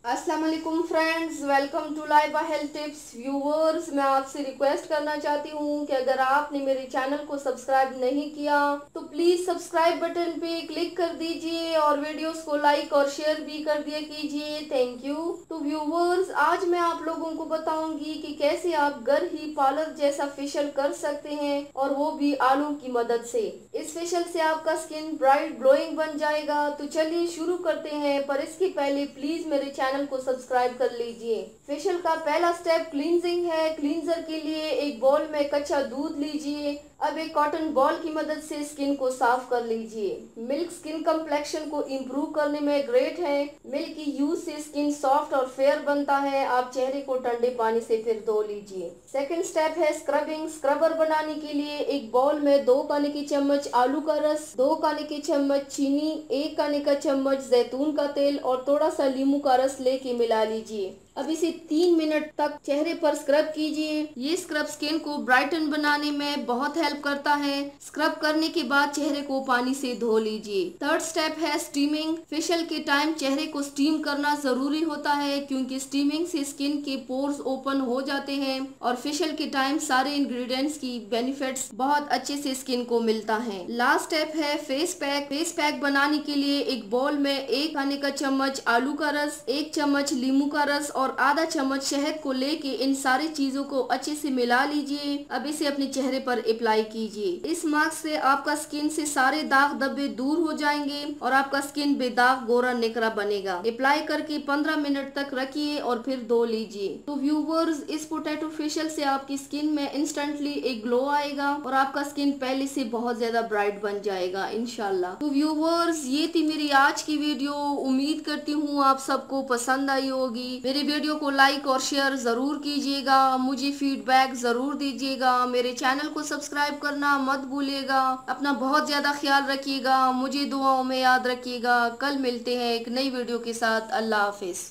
अस्सलाम वालेकुम friends, welcome to Laiba health tips. Viewers, मैं आपसे रिक्वेस्ट करना चाहती हूँ कि अगर आपने मेरे चैनल को सब्सक्राइब नहीं किया तो प्लीज सब्सक्राइब बटन पे क्लिक कर दीजिए और वीडियोस को लाइक और शेयर भी कर दिया कीजिए। Thank you. तो व्यूवर्स, आज मैं आप लोगों को बताऊंगी कि कैसे आप घर ही पार्लर जैसा फेशियल कर सकते हैं और वो भी आलू की मदद से। इस फेशियल से आपका स्किन ब्राइट ग्लोइंग बन जाएगा। तो चलिए शुरू करते हैं, पर इसके पहले प्लीज मेरे चैनल को सब्सक्राइब कर लीजिए। फेशियल का पहला स्टेप क्लींजिंग है। क्लींजर के लिए एक बाउल में कच्चा दूध लीजिए। अब एक कॉटन बॉल की मदद से स्किन को साफ कर लीजिए। मिल्क स्किन कम्प्लेक्शन को इम्प्रूव करने में ग्रेट है। मिल्क की यूज से स्किन सॉफ्ट और फेयर बनता है। आप चेहरे को ठंडे पानी से फिर धो लीजिए। सेकंड स्टेप है स्क्रबिंग। स्क्रबर बनाने के लिए एक बाउल में 2 खाने की चम्मच आलू का रस, 2 खाने की चम्मच चीनी, 1 खाने का चम्मच जैतून का तेल और थोड़ा सा नींबू का रस लेके मिला लीजिए। अब इसे 3 मिनट तक चेहरे पर स्क्रब कीजिए। ये स्क्रब स्किन को ब्राइटन बनाने में बहुत हेल्प करता है। स्क्रब करने के बाद चेहरे को पानी से धो लीजिए। थर्ड स्टेप है स्टीमिंग। फेशियल के टाइम चेहरे को स्टीम करना जरूरी होता है, क्योंकि स्टीमिंग से स्किन के पोर्स ओपन हो जाते हैं और फेशियल के टाइम सारे इंग्रेडिएंट्स की बेनिफिट्स बहुत अच्छे से स्किन को मिलता है। लास्ट स्टेप है फेस पैक। फेस पैक बनाने के लिए एक बाउल में 1 खाने का चम्मच आलू का रस, 1 चम्मच नींबू का रस और आधा चम्मच शहद को लेके इन सारी चीजों को अच्छे से मिला लीजिए। अब इसे अपने चेहरे पर अप्लाई कीजिए। इस मास्क से आपका स्किन से सारे दाग धब्बे दूर हो जाएंगे और आपका स्किन बेदाग गोरा निकरा बनेगा। अप्लाई करके 15 मिनट तक रखिए और फिर धो लीजिए। तो व्यूवर्स, इस पोटैटो फेशियल से आपकी स्किन में इंस्टेंटली एक ग्लो आएगा और आपका स्किन पहले से बहुत ज्यादा ब्राइट बन जाएगा इंशाल्लाह। तो व्यूवर्स, ये थी मेरी आज की वीडियो। उम्मीद करती हूँ आप सबको पसंद आई होगी। मेरे वीडियो को लाइक और शेयर जरूर कीजिएगा। मुझे फीडबैक जरूर दीजिएगा। मेरे चैनल को सब्सक्राइब करना मत भूलिएगा। अपना बहुत ज्यादा ख्याल रखिएगा। मुझे दुआओं में याद रखिएगा। कल मिलते हैं एक नई वीडियो के साथ। अल्लाह हाफिज।